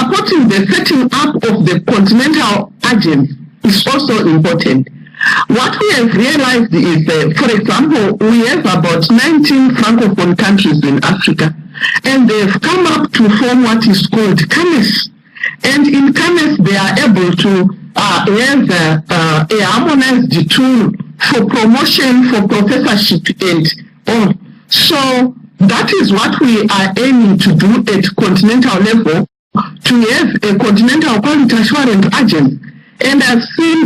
supporting the setting up of the continental agency is also important. What we have realized is, for example, we have about 19 francophone countries in Africa, and they've come up to form what is called CAMES. And in CAMES, they are able to have a harmonized tool for promotion, for professorship, and all. So that is what we are aiming to do at continental level, to have a continental quality assurance agency. And I've seen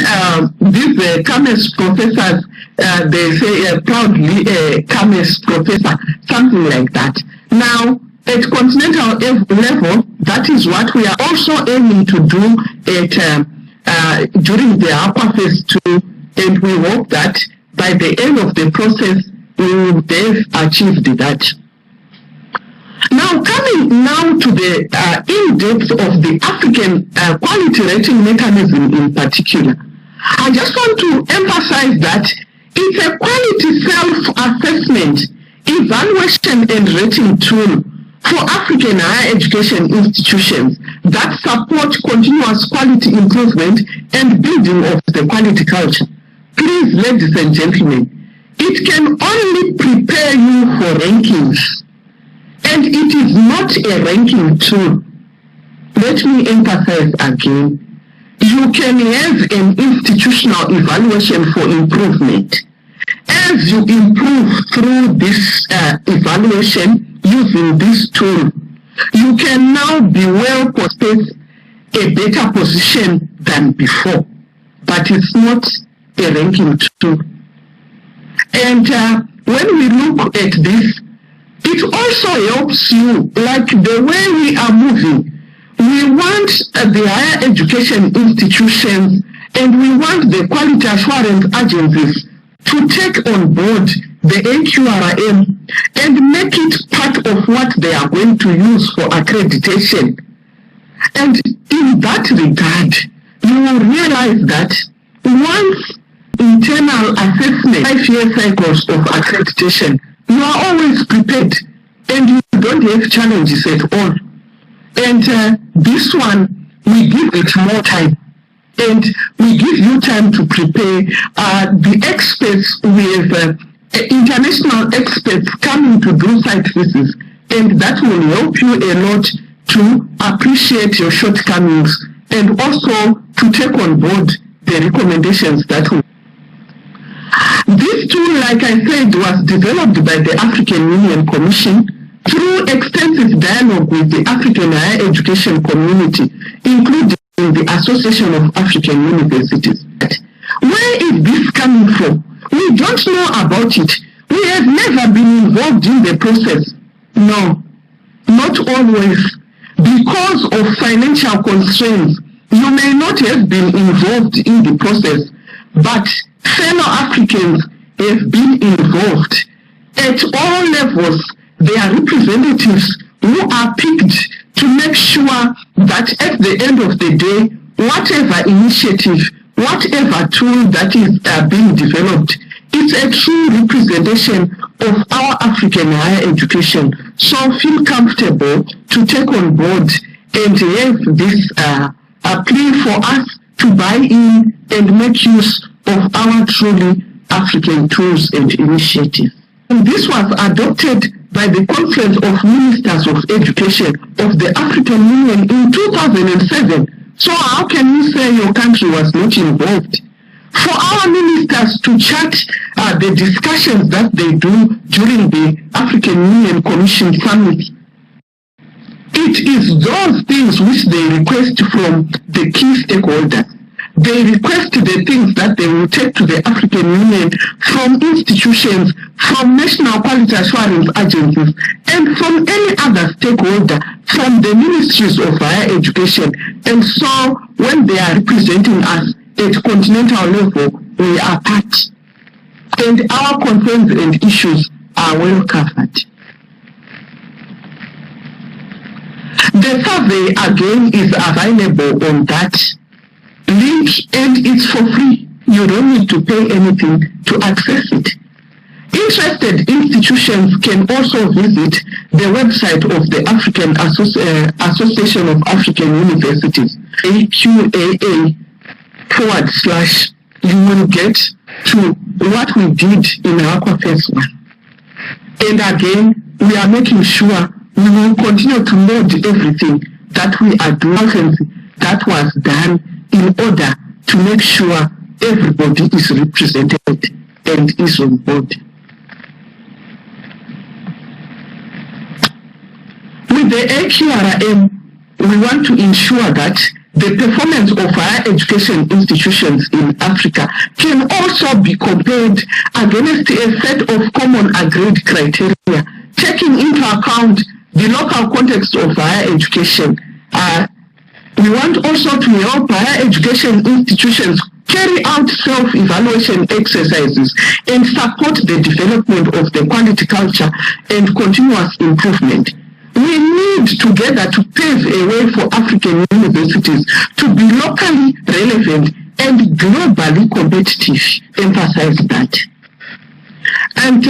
these CAMES professors, they say proudly CAMES professor, something like that. Now, at continental level, that is what we are also aiming to do at during the upper phase 2, and we hope that by the end of the process, we will have achieved that. Now, coming now to the in-depth of the African quality rating mechanism in particular, I just want to emphasize that it's a quality self-assessment, evaluation and rating tool for African higher education institutions that support continuous quality improvement and building of the quality culture. Please, ladies and gentlemen, it can only prepare you for rankings. And it is not a ranking tool. Let me emphasize again. You can have an institutional evaluation for improvement. As you improve through this evaluation using this tool, you can now be well possessed a better position than before. But it's not a ranking tool. And when we look at this, it also helps you, like the way we are moving. We want the higher education institutions and we want the quality assurance agencies to take on board the AQRM and make it part of what they are going to use for accreditation. And in that regard, you will realize that once internal assessment, 5-year cycles of accreditation, you are always prepared and you don't have challenges at all. And this one, we give it more time. And we give you time to prepare. The experts, we have international experts coming to do site visits, and that will help you a lot to appreciate your shortcomings and also to take on board the recommendations that will. This tool, like I said, was developed by the African Union Commission through extensive dialogue with the African higher education community, including the Association of African Universities. Where is this coming from? We don't know about it. We have never been involved in the process. No, not always. Because of financial constraints, you may not have been involved in the process, but fellow Africans have been involved. At all levels, there are representatives who are picked to make sure that at the end of the day, whatever initiative, whatever tool that is being developed, it's a true representation of our African higher education. So feel comfortable to take on board and have this plea for us to buy in and make use of our truly African tools and initiatives. And this was adopted by the Conference of Ministers of Education of the African Union in 2007. So how can you say your country was not involved? For our ministers to chart the discussions that they do during the African Union Commission Summit, it is those things which they request from the key stakeholders. They request the things that they will take to the African Union from institutions, from national quality assurance agencies, and from any other stakeholder, from the ministries of higher education. And so when they are representing us at continental level, we are part. And our concerns and issues are well covered. The survey again is available on that link, and it's for free. You don't need to pay anything to access it. In Interested institutions can also visit the website of the African Association of African Universities, AQAA / you will get to what we did in our phase 1. And again, we are making sure we will continue to load everything that we are doing that was done in order to make sure everybody is represented and is on board. With the AQRM, we want to ensure that the performance of higher education institutions in Africa can also be compared against a set of common agreed criteria, taking into account the local context of higher education. We want also to help higher education institutions carry out self-evaluation exercises and support the development of the quality culture and continuous improvement. We need together to pave a way for African universities to be locally relevant and globally competitive. Emphasize that. And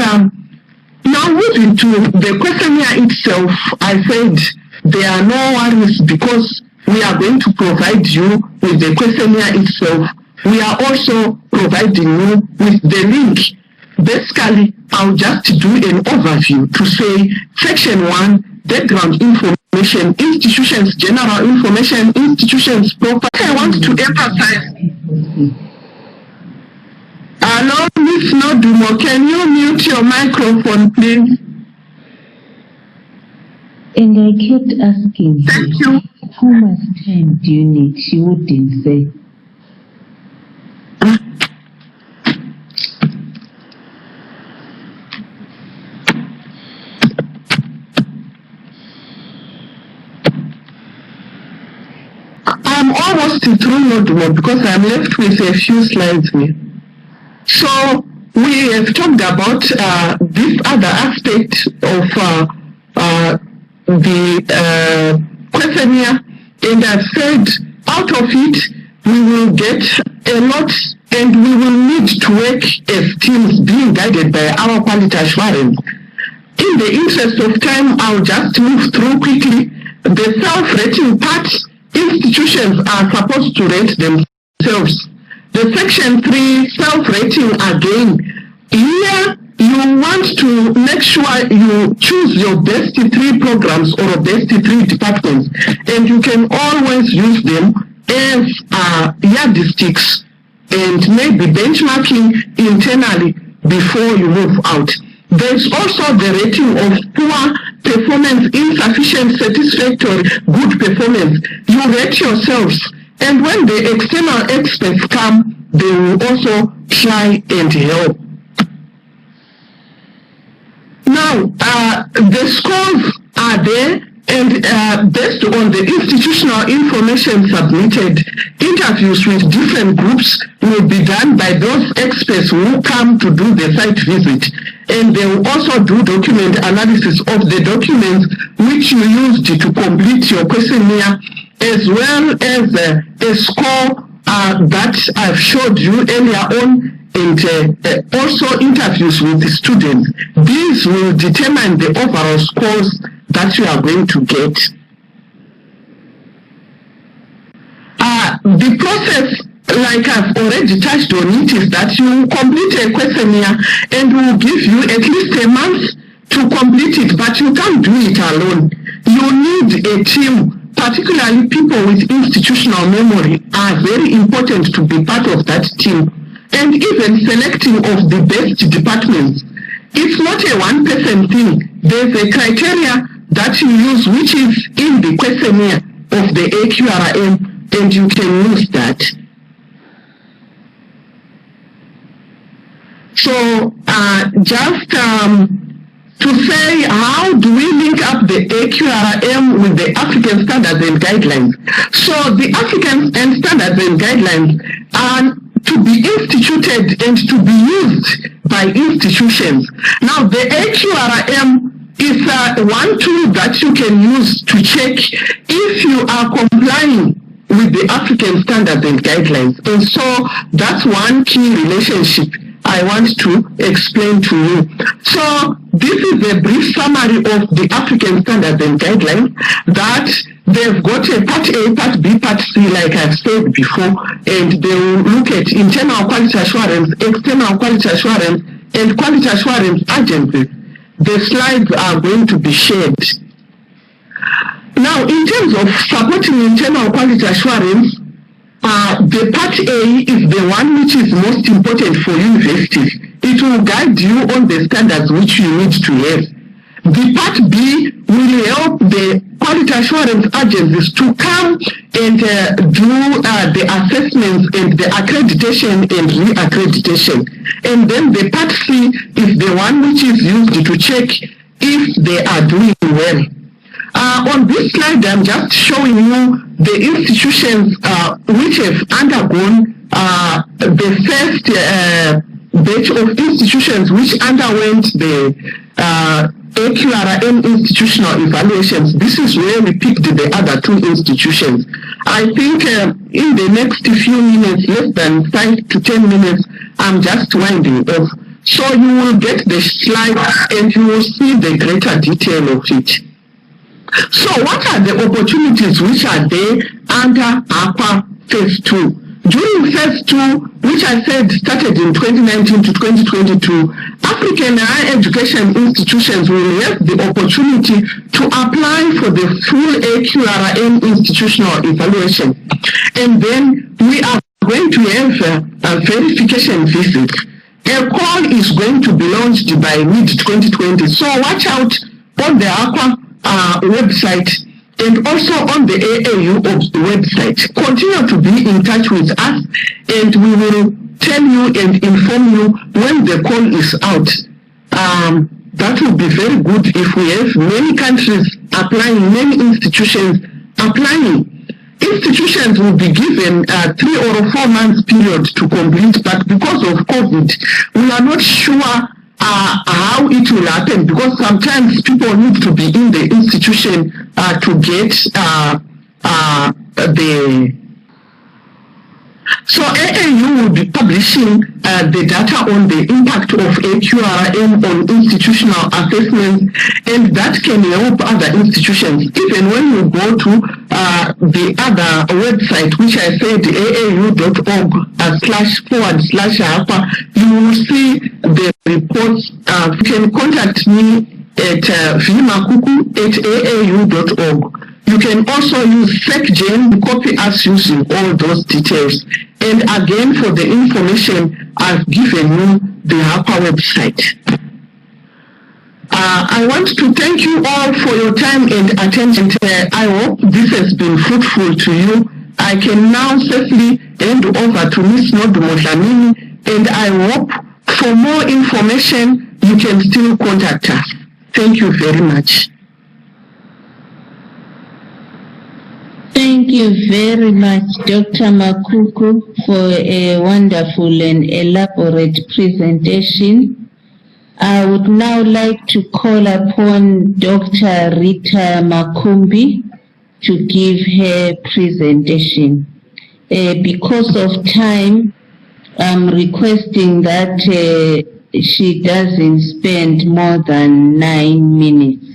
now moving to the questionnaire itself, I said there are no worries because we are going to provide you with the questionnaire itself. We are also providing you with the link. Basically, I'll just do an overview to say Section 1, background information, institutions, general information, institutions, property. I want to emphasize. Hello, Miss Nodumo, can you mute your microphone, please? And I kept asking her, thank you. How much time do you need? She wouldn't say. I'm almost through Nodumo because I'm left with a few slides here. So we have talked about this other aspect of the questionnaire, and I've said out of it we will get a lot, and we will need to work as teams being guided by our quality assurance. In the interest of time, I'll just move through quickly. The self-rating part, institutions are supposed to rate themselves. The Section 3 self-rating again, here you want to make sure you choose your best 3 programs or best 3 departments, and you can always use them as yardsticks and maybe benchmarking internally before you move out. There's also the rating of poor performance, insufficient, satisfactory, good performance. You rate yourselves, and when the external experts come, they will also try and help. Now, the scores are there, and based on the institutional information submitted, interviews with different groups will be done by those experts who come to do the site visit. And they will also do document analysis of the documents which you used to complete your questionnaire, as well as a score that I've showed you earlier on, and also interviews with the students. These will determine the overall scores that you are going to get. The process, like I've already touched on it, is that you complete a questionnaire and we'll give you at least a month to complete it, but you can't do it alone. You need a team. Particularly people with institutional memory are very important to be part of that team. And even selecting of the best departments, it's not a one-person thing. There's a criteria that you use, which is in the questionnaire of the AQRM, and you can use that. So just to say, how do we link up the AQRM with the African Standards and Guidelines? So the African Standards and Guidelines are to be instituted and to be used by institutions. Now, the AQRM is one tool that you can use to check if you are complying with the African Standards and Guidelines. And so that's one key relationship I I want to explain to you. So this is a brief summary of the African standards and guidelines that they've got a part A, part B, part C, like I've said before, and they will look at internal quality assurance, external quality assurance, and quality assurance agencies. The slides are going to be shared. Now, in terms of supporting internal quality assurance, the part A is the one which is most important for universities. It will guide you on the standards which you need to have. The part B will help the quality assurance agencies to come and do the assessments and the accreditation and re-accreditation. And then the part C is the one which is used to check if they are doing well. On this slide, I'm just showing you the institutions which have undergone the first batch of institutions which underwent the AQRM institutional evaluations. This is where we picked the other two institutions. I think in the next few minutes, less than 5 to 10 minutes, I'm just winding off. So you will get the slide and you will see the greater detail of it. So what are the opportunities which are there under AQUA Phase 2? During Phase 2, which I said started in 2019 to 2022, African higher education institutions will have the opportunity to apply for the full AQRM institutional evaluation. And then we are going to have a verification visit. A call is going to be launched by mid-2020. So watch out on the AQUA website and also on the AAU website. Continue to be in touch with us and we will tell you and inform you when the call is out. That would be very good if we have many countries applying, many institutions applying. Institutions will be given a 3 or 4 months period to complete, but because of COVID, we are not sure how it will happen, because sometimes people need to be in the institution to get the. So AAU will be publishing the data on the impact of AQRM on institutional assessments, and that can help other institutions. Even when you go to the other website, which I said aau.org//AQUA, you will see the reports. You can contact me at vmakuku@aau.org. You can also use SecGen to copy us using all those details. And again, for the information, I've given you the AQUA website. I want to thank you all for your time and attention. I hope this has been fruitful to you. I can now safely hand over to Ms. Nodumo Dlamini, and I hope for more information, you can still contact us. Thank you very much. Thank you very much, Dr. Makuku, for a wonderful and elaborate presentation. I would now like to call upon Dr. Rita Makumbi to give her presentation. Because of time, I'm requesting that she doesn't spend more than 9 minutes.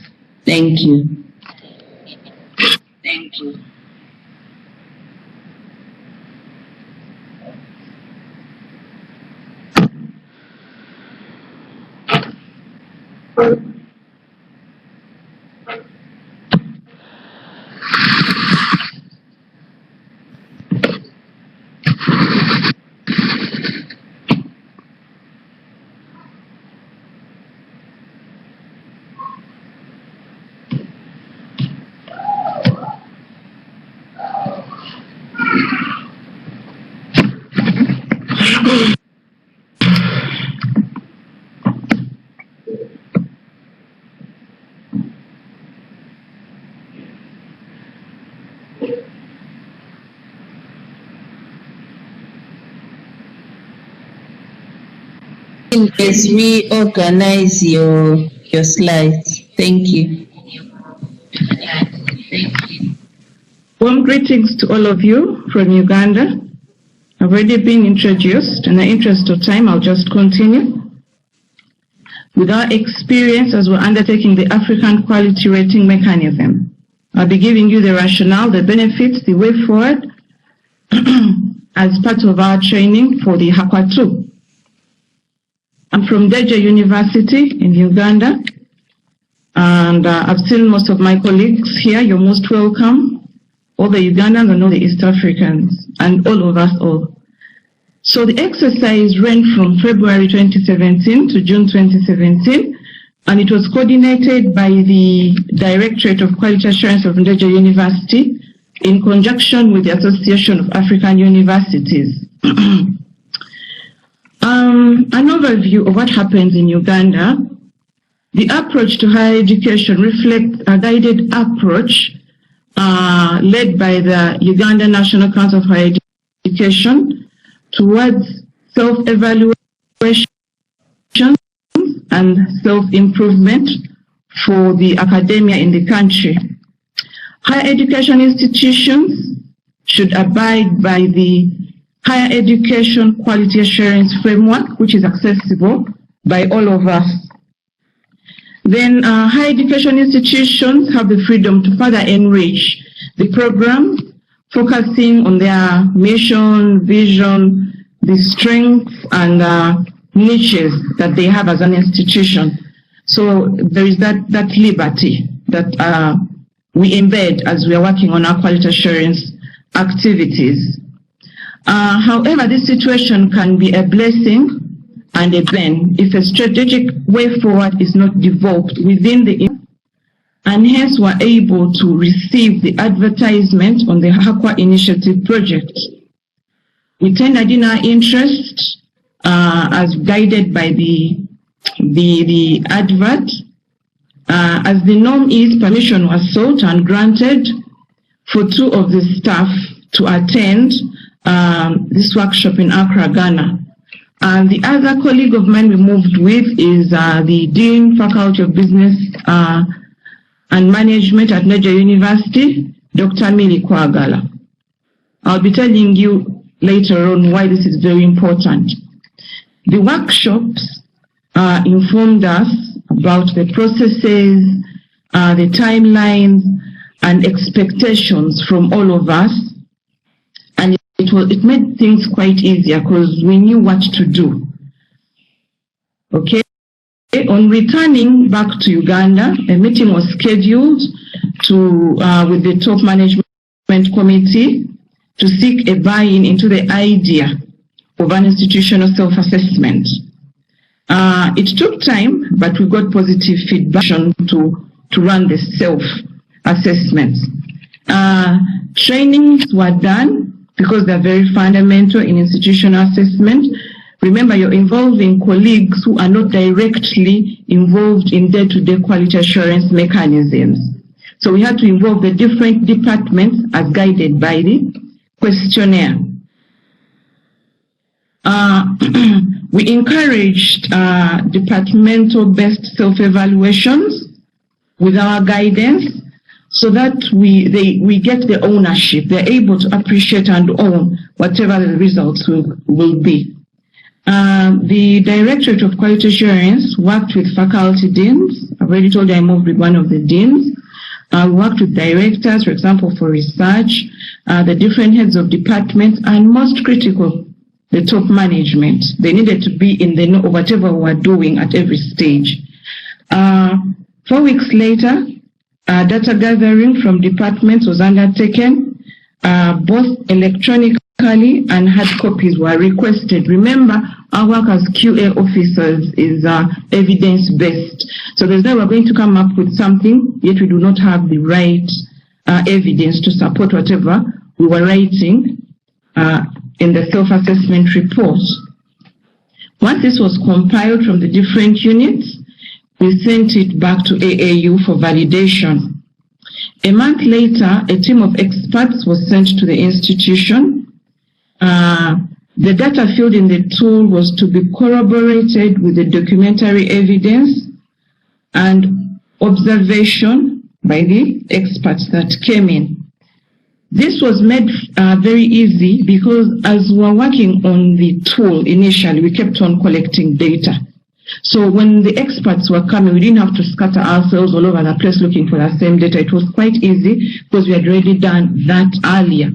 Thank you. Thank you. As we organize your slides. Thank you. Warm greetings to all of you from Uganda. have already been introduced. In the interest of time, I'll just continue. With our experience as we're undertaking the African Quality Rating Mechanism, I'll be giving you the rationale, the benefits, the way forward as part of our training for the HAQUA 2. I'm from Deja University in Uganda, and I've seen most of my colleagues here. You're most welcome, all the Ugandans and all the East Africans, and all of us all. So the exercise ran from February 2017 to June 2017, and it was coordinated by the Directorate of Quality Assurance of Deja University in conjunction with the Association of African Universities. An overview of what happens in Uganda. The approach to higher education reflects a guided approach led by the Uganda National Council of Higher Education towards self-evaluation and self-improvement for the academia in the country. Higher education institutions should abide by the Higher Education Quality Assurance Framework, which is accessible by all of us. Then higher education institutions have the freedom to further enrich the program, focusing on their mission, vision, the strengths and niches that they have as an institution. So there is that liberty that we embed as we are working on our quality assurance activities. However, this situation can be a blessing and a burden if a strategic way forward is not developed within the, and hence we're able to receive the advertisement on the HAQUA initiative project. We tendered in our interest as guided by the advert. As the norm is, permission was sought and granted for 2 of the staff to attend this workshop in Accra, Ghana. And the other colleague of mine we moved with is the Dean, Faculty of Business and Management at Deja University, Dr. Millie Kwagala. I'll be telling you later on why this is very important. The workshops informed us about the processes, the timelines, and expectations from all of us. And it made things quite easier because we knew what to do. Okay. On returning back to Uganda, a meeting was scheduled with the top management committee to seek a buy-in into the idea of an institutional self-assessment. It took time, but we got positive feedback to run the self-assessments. Trainings were done because they're very fundamental in institutional assessment. Remember, you're involving colleagues who are not directly involved in day-to-day quality assurance mechanisms. So we had to involve the different departments as guided by the questionnaire. We encouraged departmental-based self-evaluations with our guidance so that we get the ownership. They're able to appreciate and own whatever the results will be. The Directorate of Quality Assurance worked with faculty deans. I've already told you I moved with one of the deans. We worked with directors, for example, for research, the different heads of departments, and most critical, the top management. They needed to be in the know of whatever we were doing at every stage. 4 weeks later, data gathering from departments was undertaken, both electronically and hard copies were requested. Remember, our work as QA officers is evidence-based. So there's no we're going to come up with something, yet we do not have the right evidence to support whatever we were writing in the self-assessment report. Once this was compiled from the different units, we sent it back to AAU for validation. A month later, a team of experts was sent to the institution. The data filled in the tool was to be corroborated with the documentary evidence and observation by the experts that came in. This was made very easy because as we were working on the tool initially, we kept on collecting data. So when the experts were coming, we didn't have to scatter ourselves all over the place looking for the same data. It was quite easy because we had already done that earlier.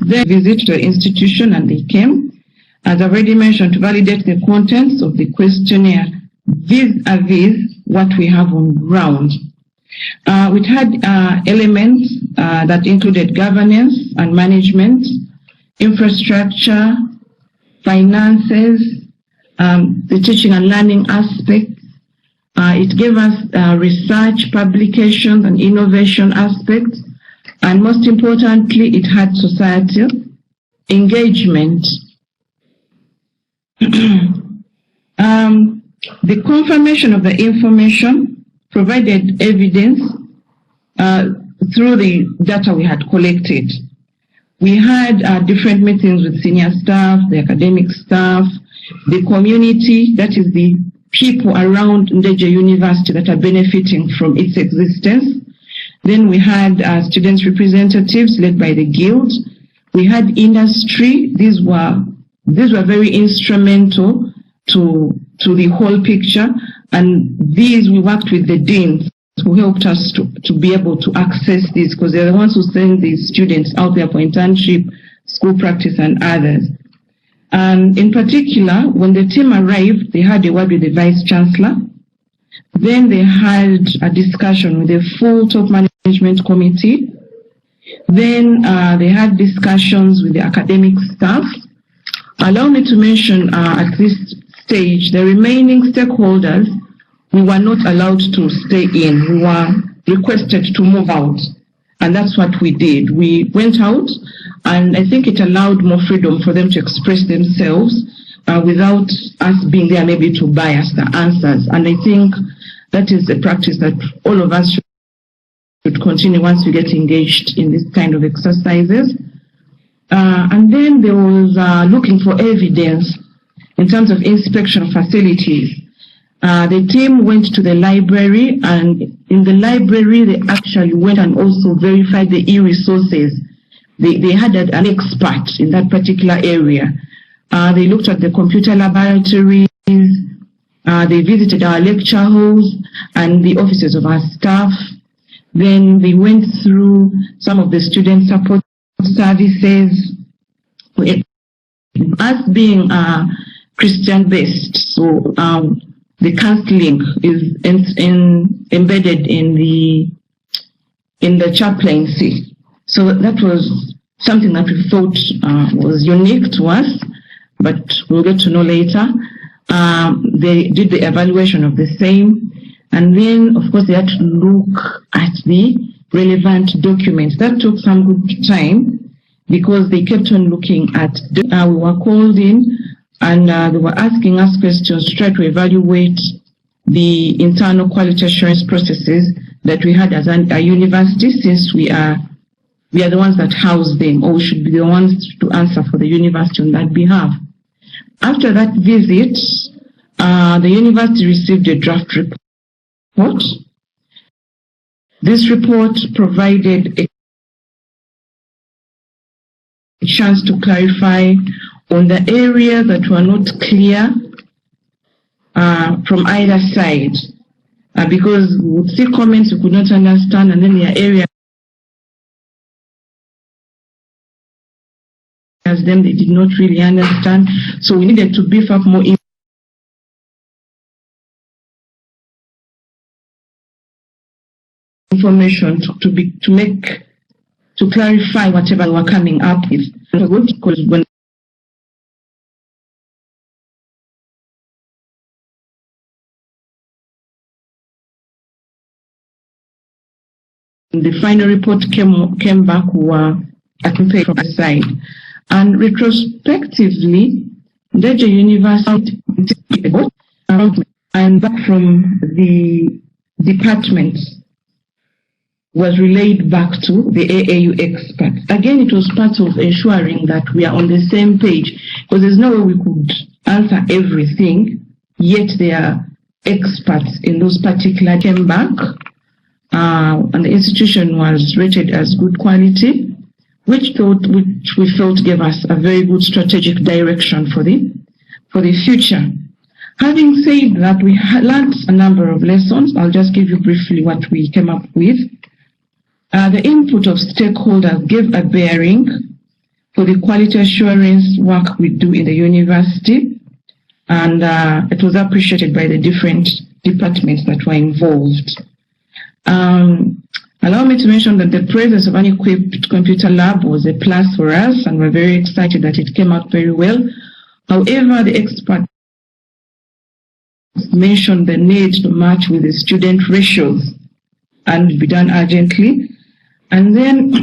They visited the institution and they came, as I've already mentioned, to validate the contents of the questionnaire vis-a-vis what we have on ground. We had elements that included governance and management, infrastructure, finances, the teaching and learning aspects. It gave us research, publications, and innovation aspects. And most importantly, it had societal engagement. The confirmation of the information provided evidence through the data we had collected. We had different meetings with senior staff, the academic staff, the community, that is the people around Ndeje University that are benefiting from its existence. Then we had students' representatives led by the guild. We had industry. These were very instrumental to the whole picture. And these, we worked with the deans who helped us to be able to access this, because they're the ones who send these students out there for internship, school practice, and others. And in particular, when the team arrived, they had a word with the Vice Chancellor. Then they had a discussion with the full top management committee. Then they had discussions with the academic staff. Allow me to mention at this stage, the remaining stakeholders, we were not allowed to stay in. We were requested to move out. And that's what we did. We went out, and I think it allowed more freedom for them to express themselves without us being there maybe to bias the answers. And I think that is a practice that all of us should continue once we get engaged in this kind of exercises. And then there was looking for evidence in terms of inspection of facilities. The team went to the library, and in the library they actually went and also verified the e-resources. They had an expert in that particular area. They looked at the computer laboratories, they visited our lecture halls and the offices of our staff. Then they went through some of the student support services. Us being Christian-based, so the counseling is embedded in the chaplaincy. So that was something that we thought was unique to us, but we'll get to know later. They did the evaluation of the same, and then of course they had to look at the relevant documents. That took some good time because they kept on looking at, we were called in, and they were asking us questions to try to evaluate the internal quality assurance processes that we had as a university, since we are the ones that house them, or we should be the ones to answer for the university on that behalf. After that visit, the university received a draft report. This report provided a chance to clarify on the areas that were not clear from either side, because we would see comments we could not understand, and then there are areas them they did not really understand. So we needed to beef up more information to clarify whatever we're coming up with. Because when the final report came back, we were accompanied from the side. And retrospectively, Ndeje University and back from the department was relayed back to the AAU experts. Again, it was part of ensuring that we are on the same page, because there's no way we could answer everything, yet there are experts in those particular came back. and the institution was rated as good quality, which we felt gave us a very good strategic direction for the future. Having said that, we learned a number of lessons. I'll just give you briefly what we came up with. The input of stakeholders gave a bearing for the quality assurance work we do in the university, and it was appreciated by the different departments that were involved. Allow me to mention that the presence of an equipped computer lab was a plus for us, and we're very excited that it came out very well. However, the experts mentioned the need to match with the student ratios and be done urgently. And then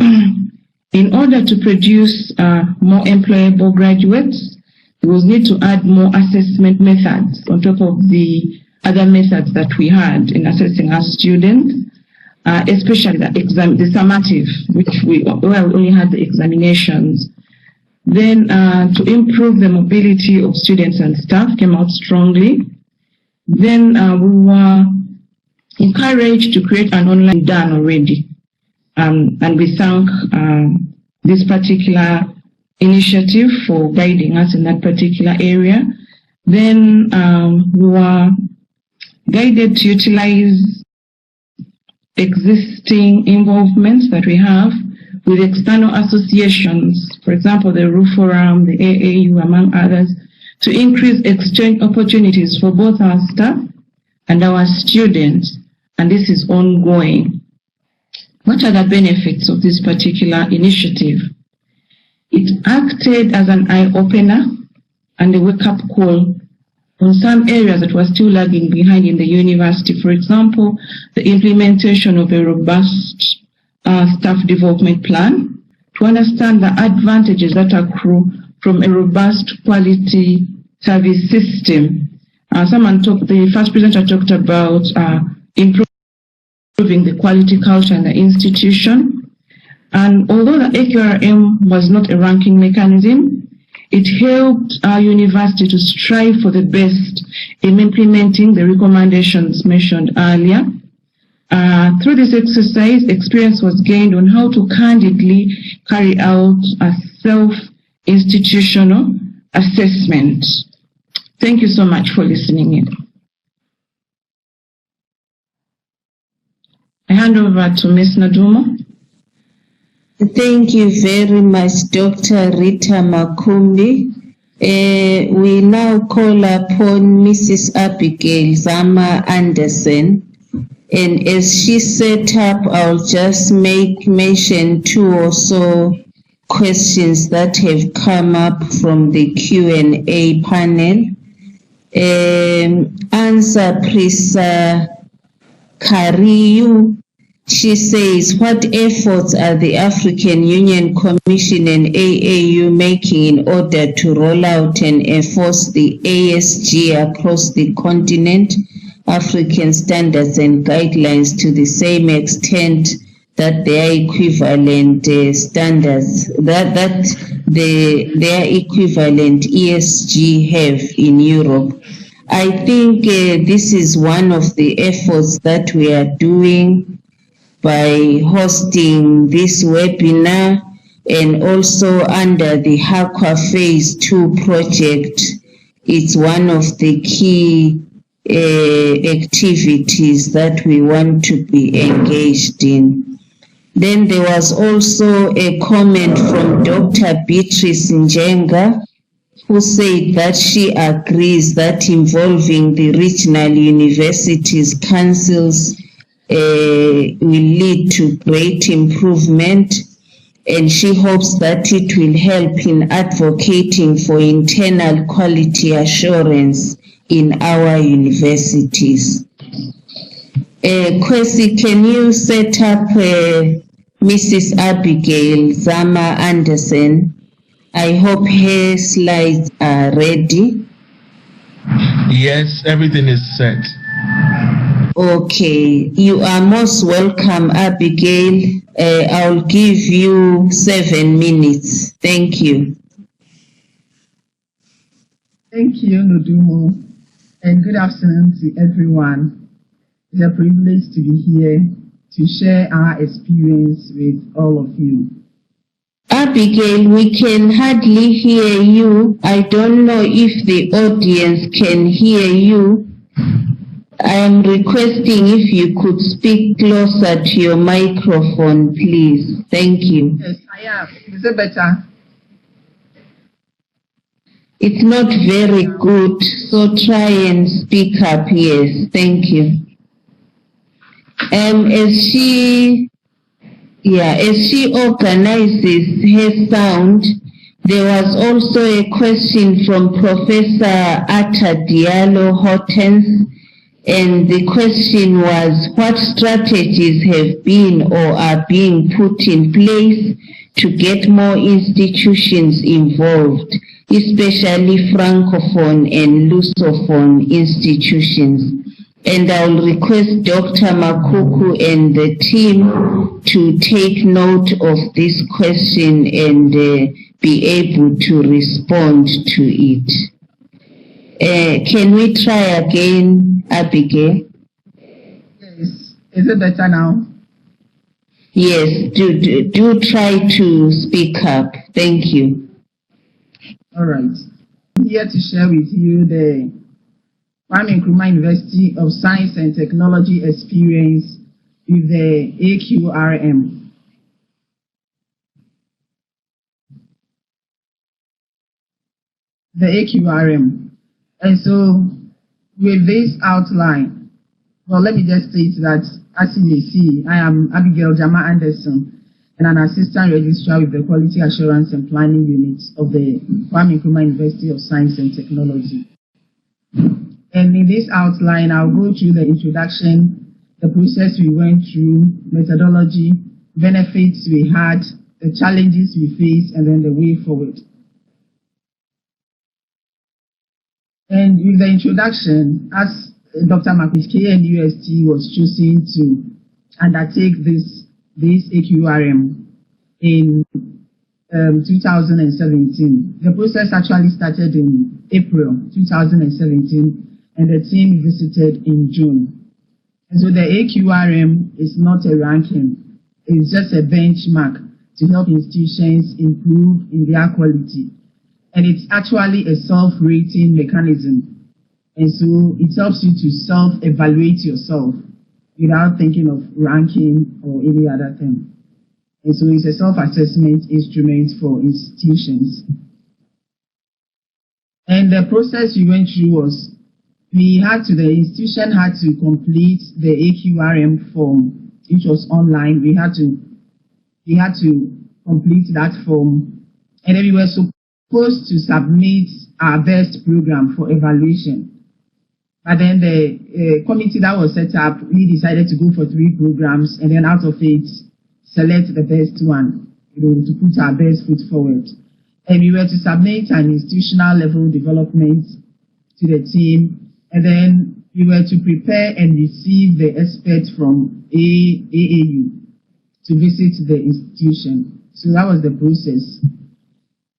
in order to produce more employable graduates, there was need to add more assessment methods on top of the other methods that we had in assessing our students, especially the summative, which we only had the examinations. Then to improve the mobility of students and staff came out strongly. Then we were encouraged to create an online done already. And we thank this particular initiative for guiding us in that particular area. Then we were guided to utilize existing involvements that we have with external associations, for example, the RU Forum, the AAU, among others, to increase exchange opportunities for both our staff and our students, and this is ongoing. What are the benefits of this particular initiative? It acted as an eye-opener and a wake-up call on some areas that were still lagging behind in the university. For example, the implementation of a robust staff development plan to understand the advantages that accrue from a robust quality service system. The first presenter talked about improving the quality culture in the institution. And although the AQRM was not a ranking mechanism, it helped our university to strive for the best in implementing the recommendations mentioned earlier. Through this exercise, experience was gained on how to candidly carry out a self-institutional assessment. Thank you so much for listening in. I hand over to Ms. Nadumo. Thank you very much, Dr. Rita Makumbi. We now call upon Mrs. Abigail Zama Anderson. And as she set up, I'll just make mention 2 or so questions that have come up from the Q&A panel. Answer Prisa Kariu. She says, what efforts are the African Union Commission and AAU making in order to roll out and enforce the ASG across the continent, African standards and guidelines to the same extent that their equivalent standards, their equivalent ESG have in Europe? I think this is one of the efforts that we are doing by hosting this webinar, and also under the HAQUA Phase 2 project. It's one of the key activities that we want to be engaged in. Then there was also a comment from Dr. Beatrice Njenga, who said that she agrees that involving the regional universities councils will lead to great improvement, and she hopes that it will help in advocating for internal quality assurance in our universities. Kwesi, can you set up Mrs. Abigail Zama Anderson? I hope her slides are ready. Yes, everything is set. Okay, you are most welcome, Abigail. I'll give you 7 minutes. Thank you. Thank you, Nodumo, and good afternoon to everyone. It's a privilege to be here to share our experience with all of you. Abigail, we can hardly hear you. I don't know if the audience can hear you. I am requesting if you could speak closer to your microphone, please. Thank you. Yes, I am. Is it better? It's not very good, so try and speak up. Yes, thank you. As she organizes her sound, there was also a question from Professor Atta Diallo Hortense, and the question was, what strategies have been or are being put in place to get more institutions involved, especially Francophone and Lusophone institutions? And I'll request Dr. Makuku and the team to take note of this question and be able to respond to it. Can we try again, Abigail? Yes. Is it better now? Yes, do try to speak up. Thank you. All right. I'm here to share with you the Kwame Nkrumah University of Science and Technology experience with the AQRM. The AQRM. And so with this outline, well, let me just state that, as you may see, I am Abigail Jama Anderson, and an assistant registrar with the Quality Assurance and Planning Unit of the Kwame Nkrumah University of Science and Technology. And in this outline, I'll go through the introduction, the process we went through, methodology, benefits we had, the challenges we faced, and then the way forward. And with the introduction, as Dr. Maku's KNUST was choosing to undertake this AQRM in 2017. The process actually started in April 2017, and the team visited in June. And so the AQRM is not a ranking, it's just a benchmark to help institutions improve in their quality. And it's actually a self-rating mechanism. And so it helps you to self-evaluate yourself without thinking of ranking or any other thing. And so it's a self-assessment instrument for institutions. And the process we went through was, the institution had to complete the AQRM form, which was online. We had to complete that form, and then we were supposed to submit our best program for evaluation. But then the committee that was set up, we decided to go for 3 programs, and then out of it, select the best one, to put our best foot forward. And we were to submit an institutional level development to the team, and then we were to prepare and receive the experts from AAU to visit the institution. So that was the process.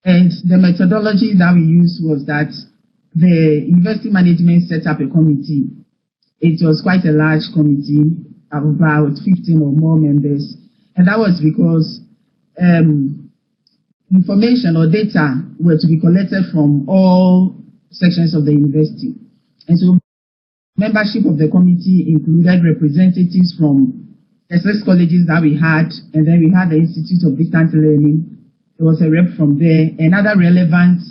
And the methodology that we used was that the university management set up a committee. It was quite a large committee, about 15 or more members. And that was because information or data were to be collected from all sections of the university. And so membership of the committee included representatives from the 6 colleges that we had, and then we had the Institute of Distant Learning. There was a rep from there, and other relevant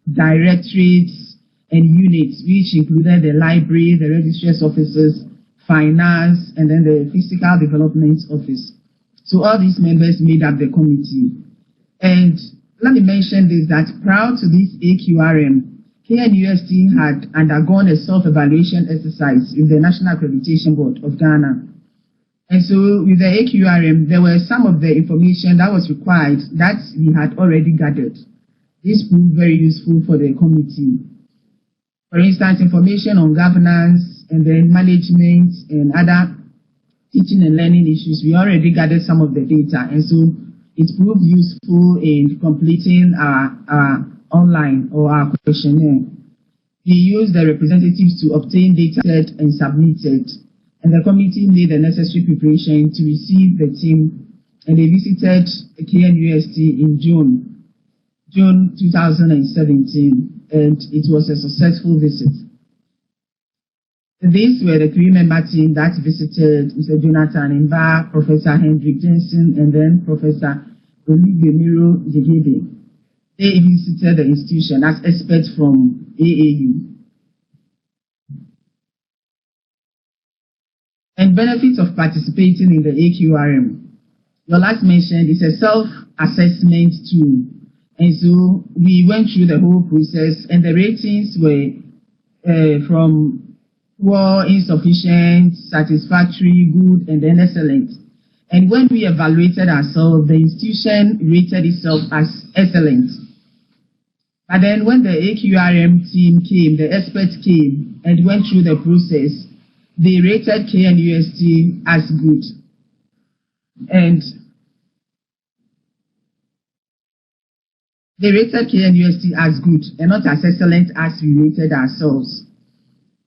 directorates and units, which included the library, the registrar's offices, finance, and then the physical development office. So all these members made up the committee. And let me mention this, that prior to this AQRM, KNUST had undergone a self-evaluation exercise with the National Accreditation Board of Ghana. And so with the AQRM, there were some of the information that was required that we had already gathered. This proved very useful for the committee. For instance, information on governance and then management and other teaching and learning issues, we already gathered some of the data. And so it proved useful in completing our online or our questionnaire. We used the representatives to obtain data and submitted. and the committee made the necessary preparation to receive the team, and they visited KNUST in June 2017, and it was a successful visit. These were the three-member team that visited Mr. Jonathan Mba, Professor Hendrik Jensen, and then Professor Olivemiro Jegede. They visited the institution as experts from AAU. And benefits of participating in the AQRM. Your last mentioned is a self-assessment tool. And so we went through the whole process, and the ratings were from poor, insufficient, satisfactory, good, and then excellent. And when we evaluated ourselves, the institution rated itself as excellent. But then when the AQRM team came, the experts came and went through the process, they rated KNUST as good. And they rated KNUST as good and not as excellent as we rated ourselves.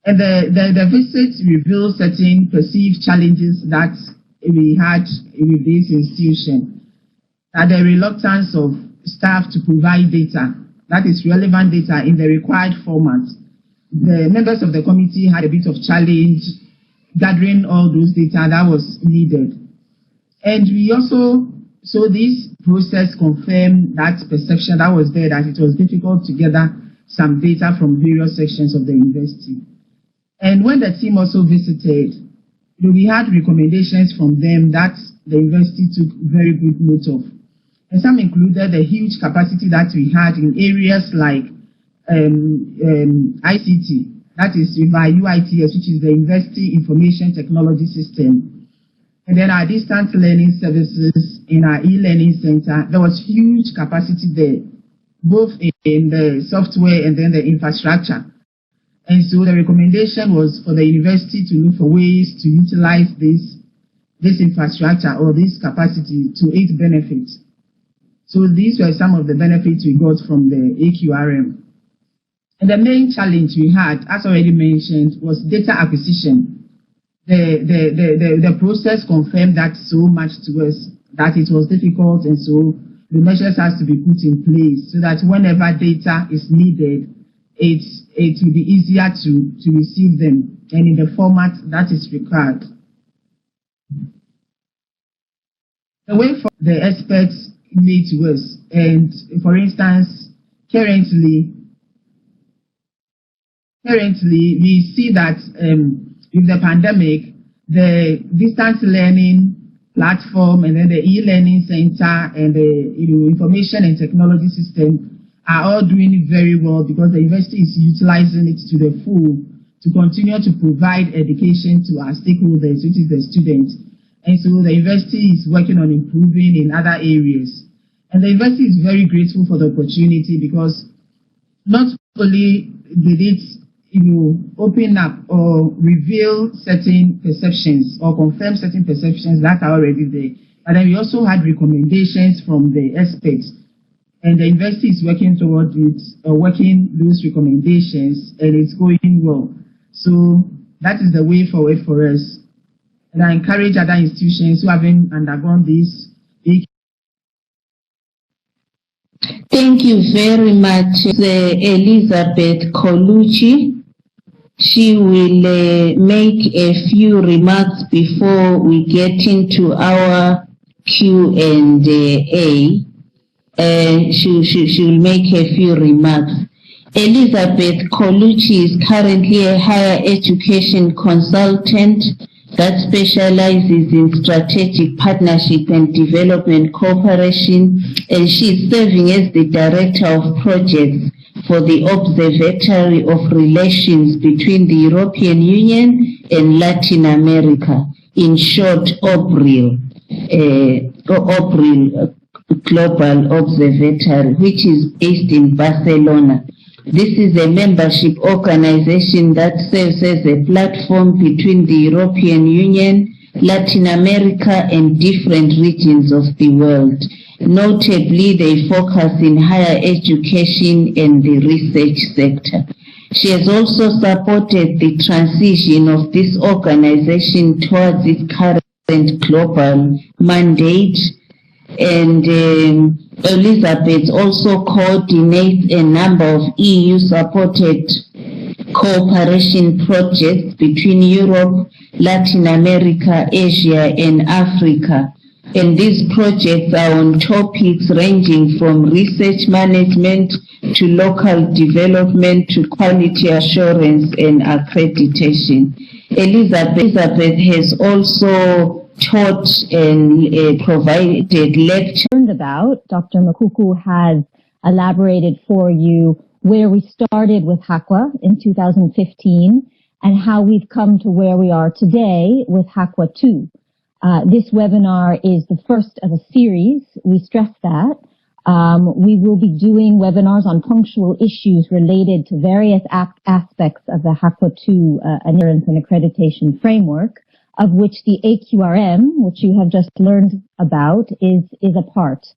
And the visit revealed certain perceived challenges that we had with this institution. That the reluctance of staff to provide data, that is relevant data in the required format. The members of the committee had a bit of challenge gathering all those data that was needed. And we also, so this process confirmed that perception that was there, that it was difficult to gather some data from various sections of the university. And when the team also visited, we had recommendations from them that the university took very good note of. And some included the huge capacity that we had in areas like ICT, that is by UITS, which is the University Information Technology System. And then our distance learning services in our e-learning center, there was huge capacity there, both in the software and then the infrastructure. And so the recommendation was for the university to look for ways to utilize this infrastructure or this capacity to its benefit. So these were some of the benefits we got from the AQRM. And the main challenge we had, as already mentioned, was data acquisition. The process confirmed that so much to us that it was difficult, and so the measures has to be put in place so that whenever data is needed, it will be easier to receive them and in the format that is required. The way for the experts made to us, and for instance, currently we see that with the pandemic, the distance learning platform and then the e-learning center and the information and technology system are all doing very well because the university is utilizing it to the full to continue to provide education to our stakeholders, which is the students. And so the university is working on improving in other areas. And the university is very grateful for the opportunity because not only did it open up or reveal certain perceptions or confirm certain perceptions that are already there, but then we also had recommendations from the experts. And the university is working towards it, working those recommendations, and it's going well. So that is the way forward for us. And I encourage other institutions who haven't undergone this. Thank you very much, Elizabeth Colucci. She will make a few remarks before we get into our Q&A. She will make a few remarks. Elizabeth Colucci is currently a higher education consultant that specializes in strategic partnership and development cooperation, and she is serving as the Director of Projects for the Observatory of Relations between the European Union and Latin America, in short, OBRIL, Global Observatory, which is based in Barcelona. This is a membership organization that serves as a platform between the European Union, Latin America, and different regions of the world. Notably, they focus in higher education and the research sector. She has also supported the transition of this organization towards its current global mandate. And Elizabeth also coordinates a number of EU-supported cooperation projects between Europe, Latin America, Asia, and Africa. And these projects are on topics ranging from research management to local development to quality assurance and accreditation. Elizabeth has also taught and provided lectures. About. Dr. Makuku has elaborated for you where we started with HAQUA in 2015 and how we've come to where we are today with HAQUA 2. This webinar is the first of a series. We stress that. We will be doing webinars on punctual issues related to various aspects of the HAQUA 2 adherence and accreditation framework, of which the AQRM, which you have just learned about, is a part.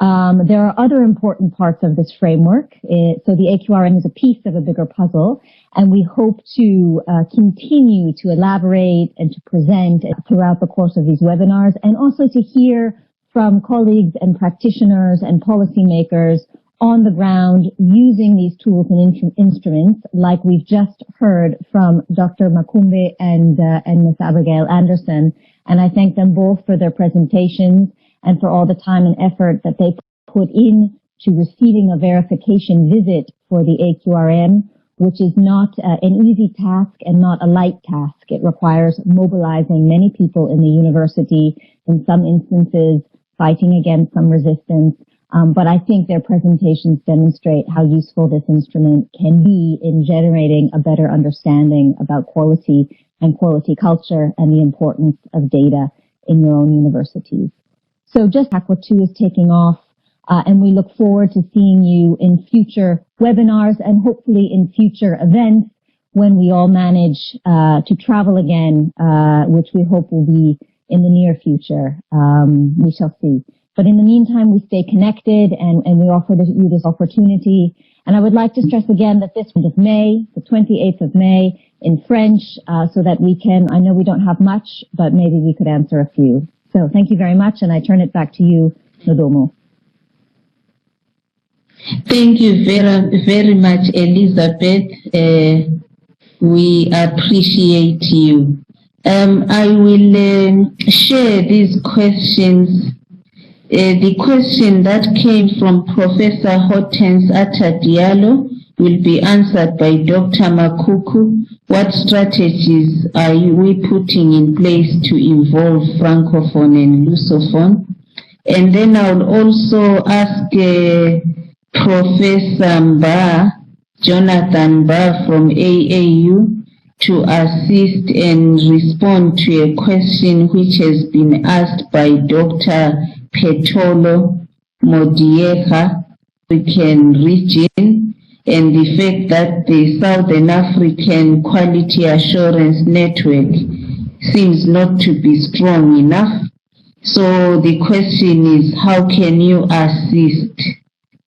There are other important parts of this framework. So the AQRM is a piece of a bigger puzzle, and we hope to continue to elaborate and to present throughout the course of these webinars, and also to hear from colleagues and practitioners and policymakers on the ground using these tools and instruments, like we've just heard from Dr. Makumbe and Ms. Abigail Anderson. And I thank them both for their presentations and for all the time and effort that they put in to receiving a verification visit for the AQRM, which is not an easy task and not a light task. It requires mobilizing many people in the university, in some instances fighting against some resistance. But I think their presentations demonstrate how useful this instrument can be in generating a better understanding about quality and quality culture and the importance of data in your own universities. So just HAQUA 2 is taking off, and we look forward to seeing you in future webinars and hopefully in future events when we all manage to travel again, which we hope will be in the near future. We shall see. But in the meantime, we stay connected and we offer you this opportunity. And I would like to stress again that this is May, the 28th of May, in French, so that we can, I know we don't have much, but maybe we could answer a few. So thank you very much, and I turn it back to you, Nodomo. Thank you very, very much, Elizabeth. We appreciate you. I will share these questions. The question that came from Professor Hortense Atta Diallo will be answered by Dr. Makuku. What strategies are we putting in place to involve Francophone and Lusophone? And then I will also ask Professor Mba, Jonathan Mba from AAU, to assist and respond to a question which has been asked by Dr. Petolo Modieha, African region, and the fact that the Southern African Quality Assurance Network seems not to be strong enough. So the question is, how can you assist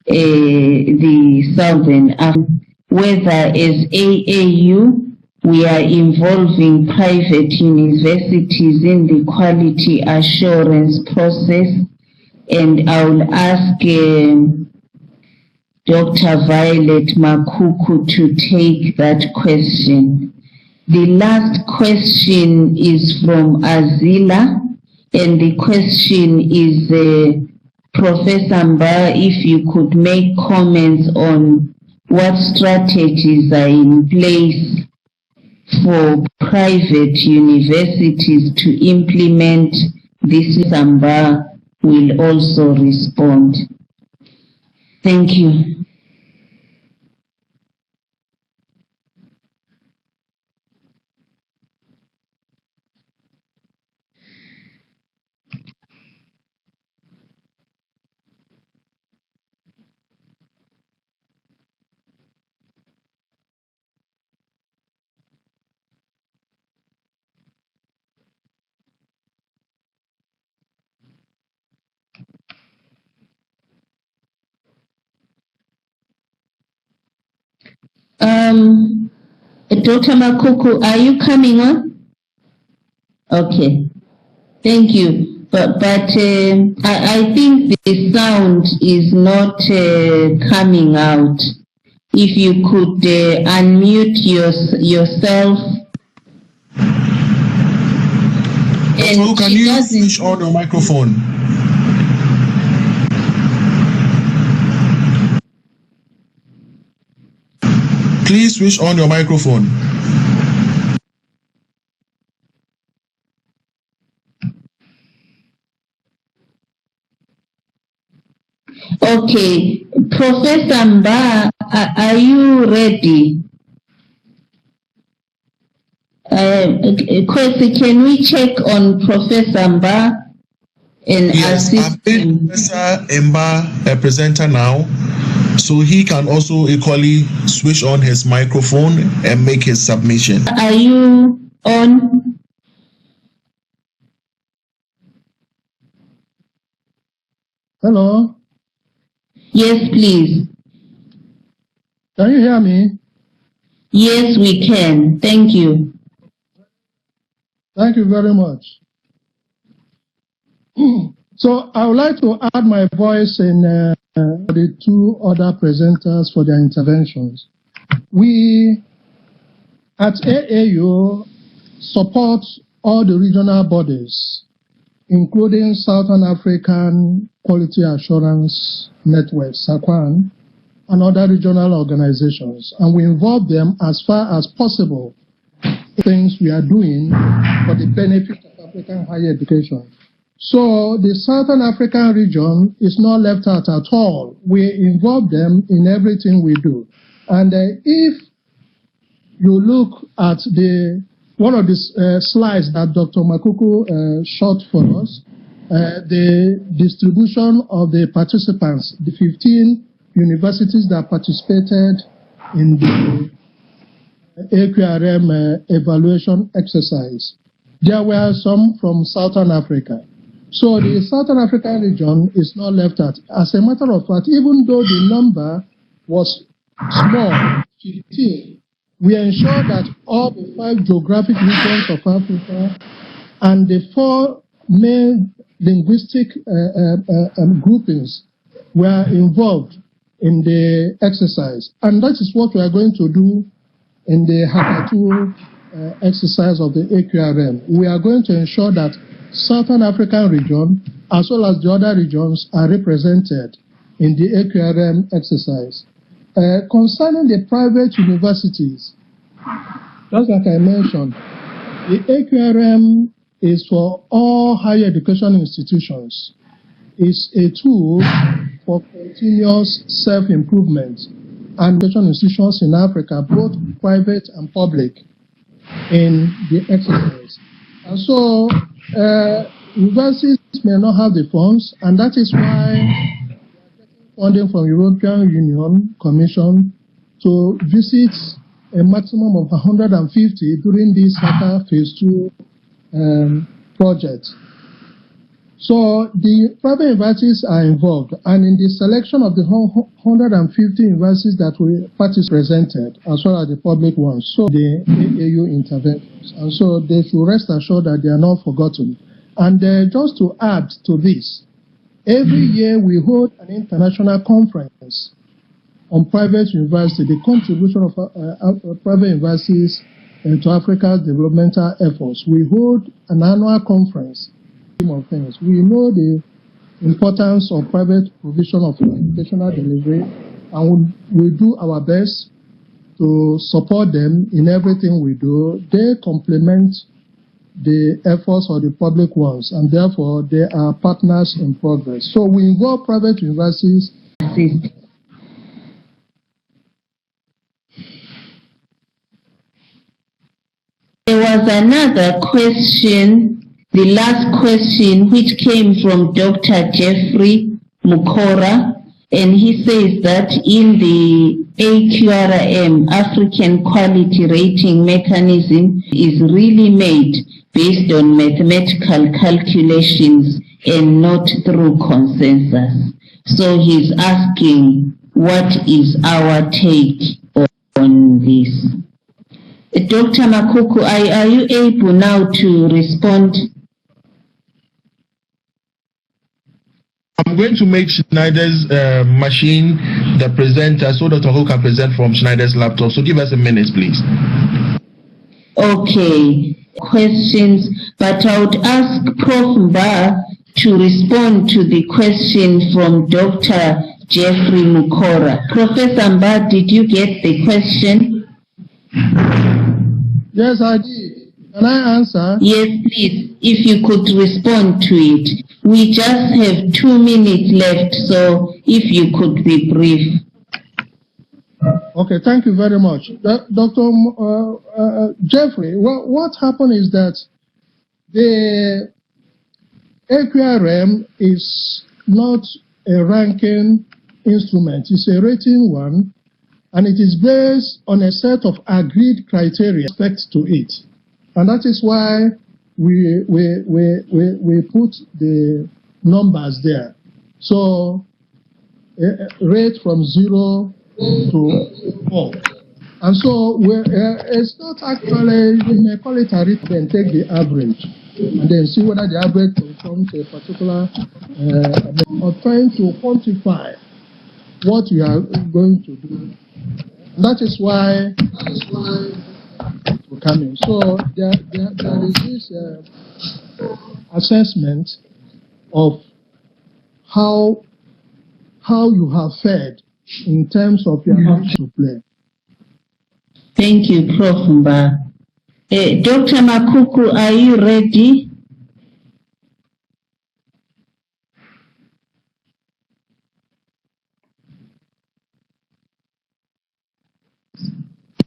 the Southern Africa? Whether as AAU we are involving private universities in the quality assurance process, and I will ask Dr. Violet Makuku to take that question. The last question is from Azila, and the question is, Professor Mba, if you could make comments on what strategies are in place for private universities to implement this. Mba will also respond. Thank you. Dr. Makuku, are you coming on? Okay, thank you. But I think the sound is not coming out. If you could unmute yourself. So can you switch on your microphone? Please switch on your microphone. Okay, Professor Mba, are you ready? Kwesi, can we check on Professor Mba and Yes, assist I've made him? Professor Mba a presenter now, so he can also equally switch on his microphone and make his submission. Are you on? Hello, Yes, please. can you hear me? Yes, we can. Thank you. Thank you very much. So I would like to add my voice in the two other presenters for their interventions. We at AAU support all the regional bodies, including Southern African Quality Assurance Network, SAQUAN, and other regional organizations, and we involve them as far as possible in things we are doing for the benefit of African higher education. So the Southern African region is not left out at all. We involve them in everything we do. And if you look at one of the slides that Dr. Makuku shot for us, the distribution of the participants, the 15 universities that participated in the AQRM evaluation exercise. There were some from Southern Africa. So the Southern African region is not left out. As a matter of fact, even though the number was small, 15, we ensured that all the 5 geographic regions of Africa and the 4 main linguistic groupings were involved in the exercise. And that is what we are going to do in the Hakatu exercise of the AQRM. We are going to ensure that Southern African region as well as the other regions are represented in the AQRM exercise. Concerning the private universities, just like I mentioned, the AQRM is for all higher education institutions. It's a tool for continuous self-improvement and education institutions in Africa, both private and public, in the exercise. And so universities may not have the funds, and that is why we are getting funding from European Union Commission to visit a maximum of 150 during this HACA Phase 2 project. So the private universities are involved, and in the selection of the 150 universities that we presented, as well as the public ones, so the AAU interventions, and so they should rest assured that they are not forgotten. And just to add to this, every year we hold an international conference on private university, the contribution of private universities to Africa's developmental efforts. We hold an annual conference of things. We know the importance of private provision of educational delivery, and we do our best to support them in everything we do. They complement the efforts of the public ones, and therefore they are partners in progress. So we involve private universities. There was another question, the last question, which came from Dr. Jeffrey Mukora, and he says that in the AQRM, African Quality Rating Mechanism is really made based on mathematical calculations and not through consensus. So he's asking, what is our take on this. Dr. Makuku, are you able now to respond? I'm going to make Schneider's machine the presenter so Dr. Makuku can present from Schneider's laptop. So give us a minute, please. Okay. Questions, but I would ask Prof. Mba to respond to the question from Dr. Jeffrey Mukora. Professor Mba, did you get the question? Yes, I did. Can I answer? Yes, please, if you could respond to it. We just have 2 minutes left, so if you could be brief. Okay, thank you very much. Dr. Jeffrey, what happened is that the AQRM is not a ranking instrument. It's a rating one, and it is based on a set of agreed criteria respect to it. And that is why we put the numbers there. So rate from 0 to 4. And so it's not actually, we may call it a rate, then take the average and then see whether the average conforms to a particular, or trying to quantify what you are going to do. And that is why we're coming. So there is this assessment of how you have fared in terms of your right to play. Thank you, Prof. Mba. Dr. Makuku, are you ready?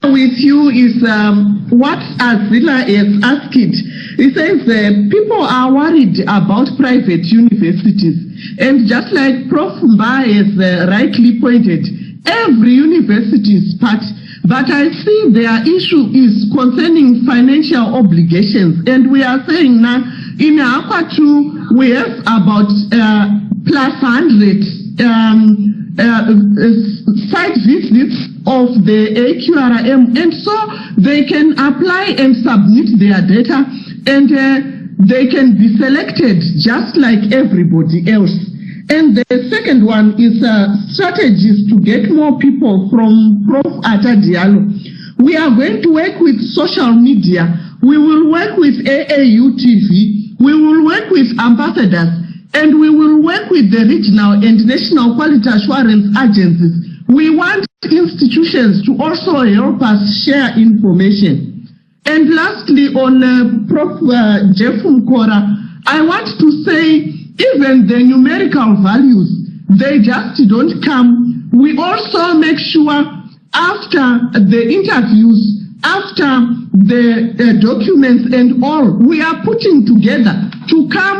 With you is what Azila has asked. He says people are worried about private universities, and just like Prof. Mba has rightly pointed, every university is part. But I see their issue is concerning financial obligations, and we are saying now in Aqua 2 we have about plus 100 site visits of the AQRM, and so they can apply and submit their data, and they can be selected just like everybody else. And the second one is strategies to get more people from Prof. Atta Diallo. We are going to work with social media. We will work with AAU TV. We will work with ambassadors. And we will work with the regional and national quality assurance agencies. We want institutions to also help us share information. And lastly, on Prof. Jeff Mukora, I want to say even the numerical values, they just don't come. We also make sure after the interviews, after the documents and all, we are putting together to come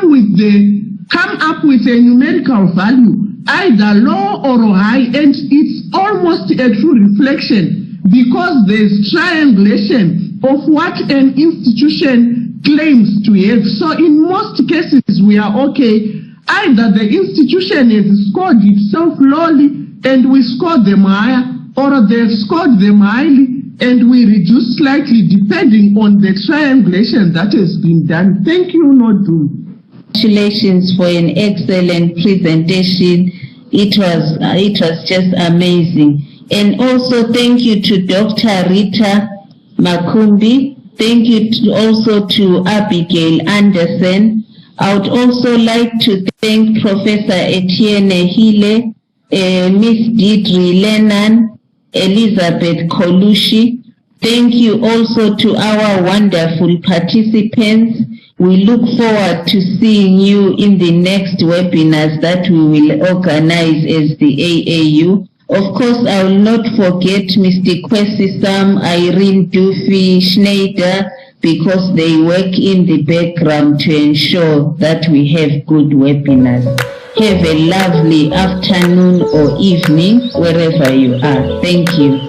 up with a numerical value, either low or high, and it's almost a true reflection because there's triangulation of what an institution claims to have. So in most cases we are okay. Either the institution has scored itself lowly and we score them higher, or they've scored them highly and we reduce slightly depending on the triangulation that has been done. Thank you, Nodu. Congratulations for an excellent presentation. It was just amazing. And also thank you to Dr. Rita Makumbi. Thank you also to Abigail Anderson. I would also like to thank Professor Etienne Hile, Miss Deidre Lennon, Elizabeth Kolushi. Thank you also to our wonderful participants. We look forward to seeing you in the next webinars that we will organize as the AAU. Of course, I will not forget Mr. Kwesi Sam, Irene Duffy, Schneider, because they work in the background to ensure that we have good webinars. Have a lovely afternoon or evening wherever you are. Thank you.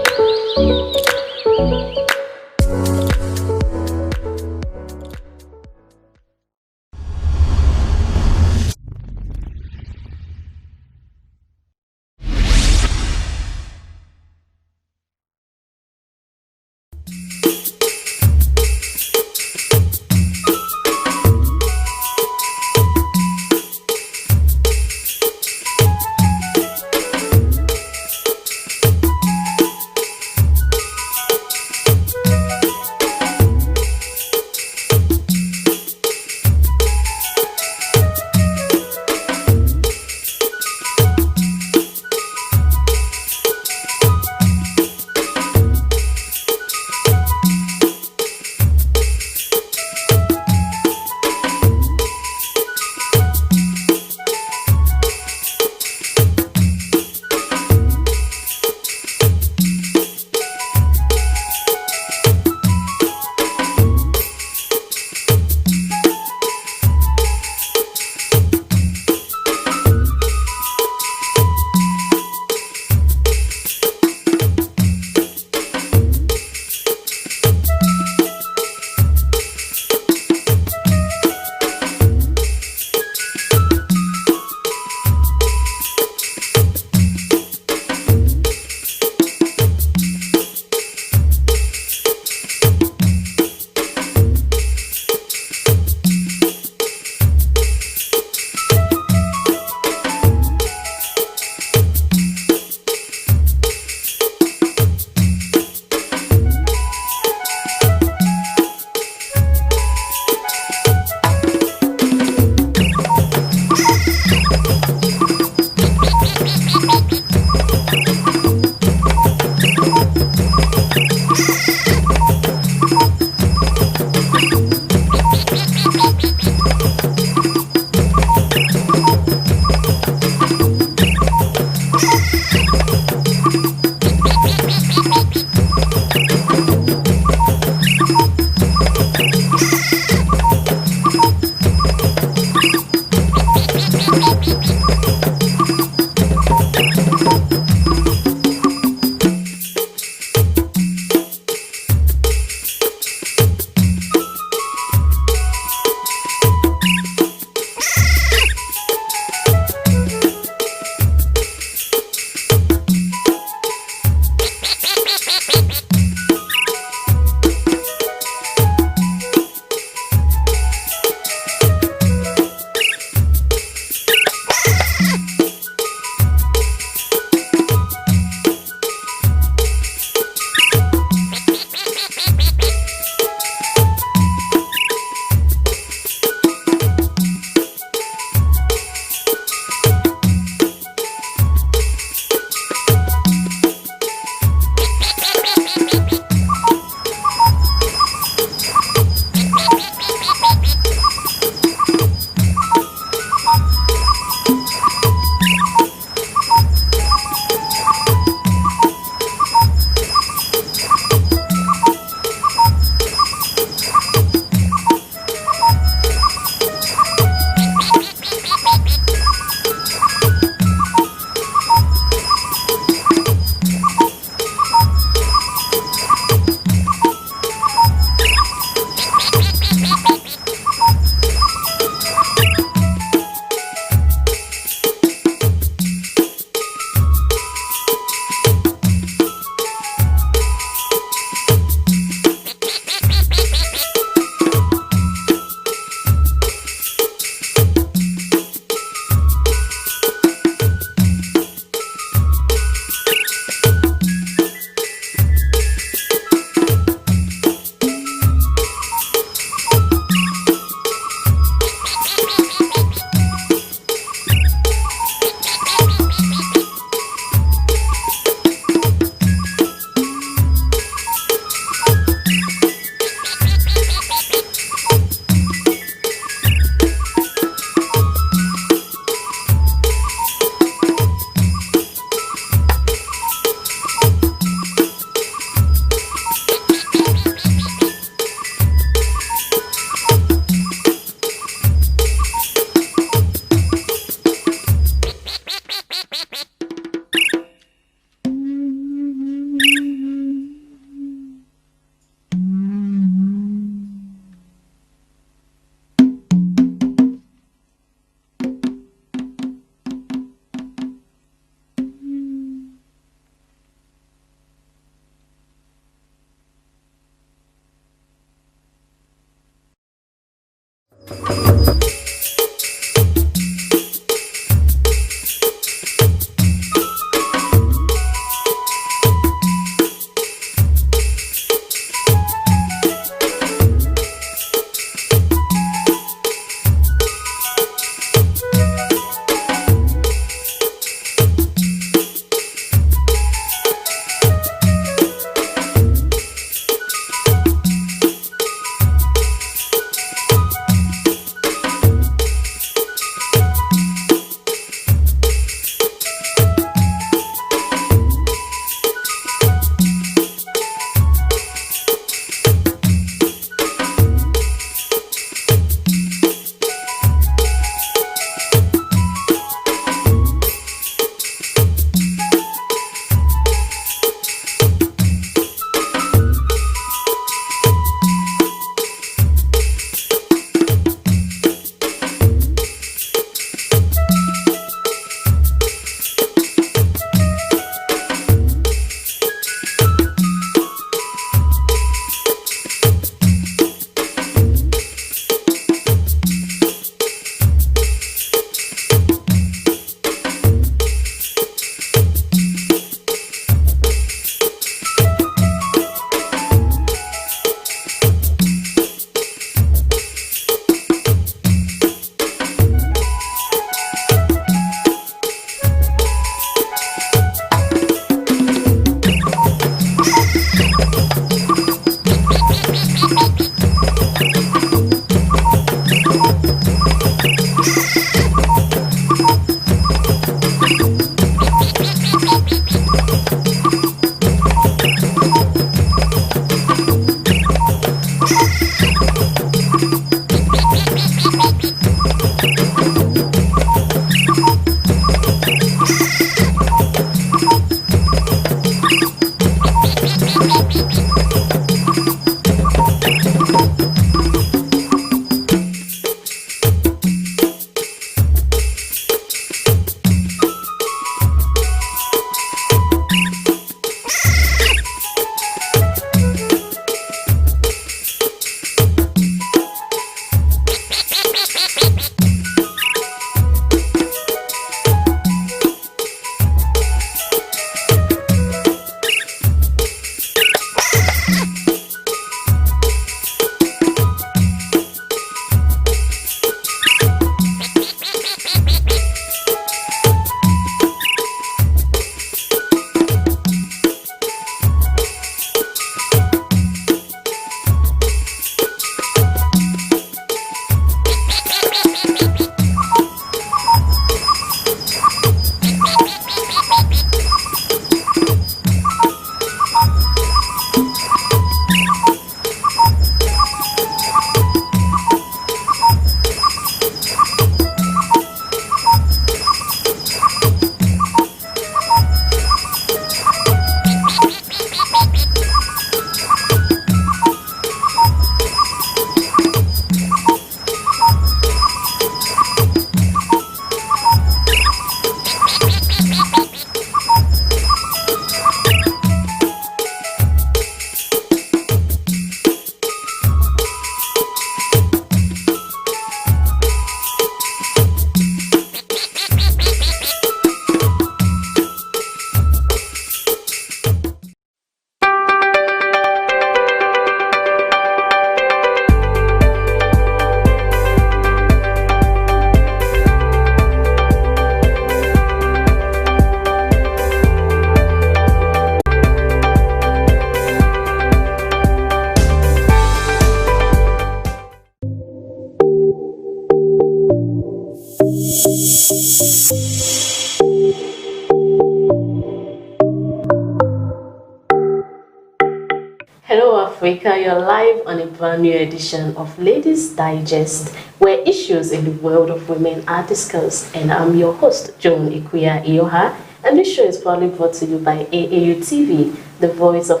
Africa. You're live on a brand new edition of Ladies Digest, where issues in the world of women are discussed. And I'm your host, Joan Ikuya Ioha, and this show is proudly brought to you by AAU TV, the voice of.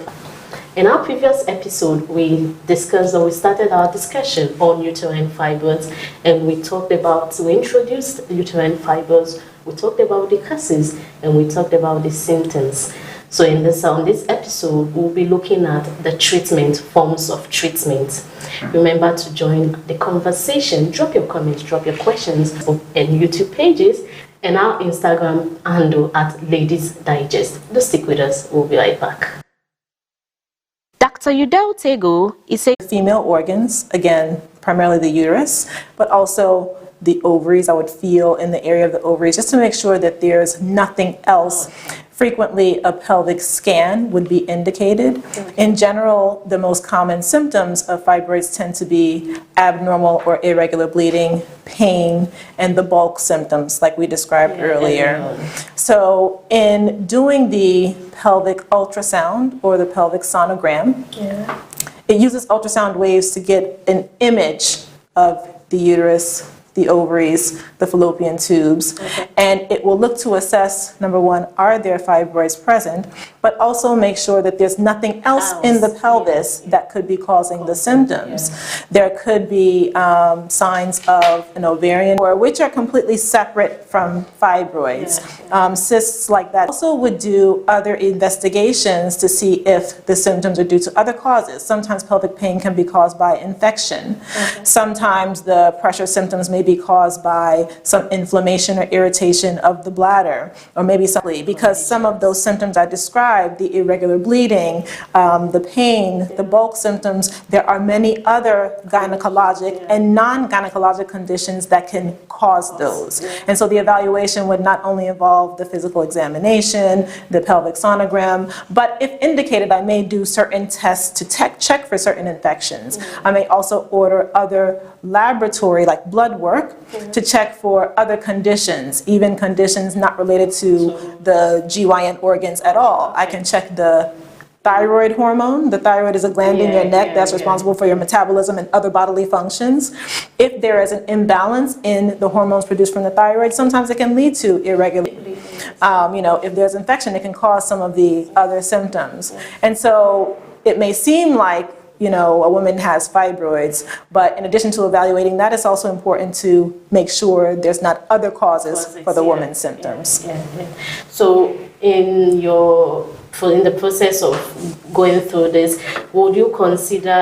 In our previous episode, we started our discussion on uterine fibroids, and we introduced uterine fibroids, we talked about the causes, and we talked about the symptoms. So on this episode, we'll be looking at the forms of treatment. Remember to join the conversation, drop your comments, drop your questions on YouTube pages, and our Instagram handle at Ladies Digest. Do stick with us, we'll be right back. Dr. Udell Tego is a female organs, again, primarily the uterus, but also the ovaries. I would feel in the area of the ovaries just to make sure that there's nothing else. Frequently, a pelvic scan would be indicated. In general, the most common symptoms of fibroids tend to be abnormal or irregular bleeding, pain, and the bulk symptoms like we described earlier. So in doing the pelvic ultrasound or the pelvic sonogram, it uses ultrasound waves to get an image of the uterus, the ovaries, the fallopian tubes, and it will look to assess, number one, are there fibroids present, but also make sure that there's nothing else in the pelvis that could be causing the symptoms. There could be signs of an ovarian, which are completely separate from fibroids, cysts like that. Also would do other investigations to see if the symptoms are due to other causes. Sometimes pelvic pain can be caused by infection. Sometimes the pressure symptoms may be caused by some inflammation or irritation of the bladder, or maybe because some of those symptoms I described, the irregular bleeding, the pain, the bulk symptoms, there are many other gynecologic and non-gynecologic conditions that can cause those. And so the evaluation would not only involve the physical examination, the pelvic sonogram, but if indicated, I may do certain tests to check for certain infections. I may also order other laboratory, like blood work, to check for other conditions, even conditions not related to the GYN organs at all. I can check the thyroid hormone. The thyroid is a gland in your neck that's responsible for your metabolism and other bodily functions. If there is an imbalance in the hormones produced from the thyroid, sometimes it can lead to irregular. If there's infection, it can cause some of the other symptoms. And so it may seem like a woman has fibroids, but in addition to evaluating that, it's also important to make sure there's not other causes for the woman's symptoms. So in the process of going through this, would you consider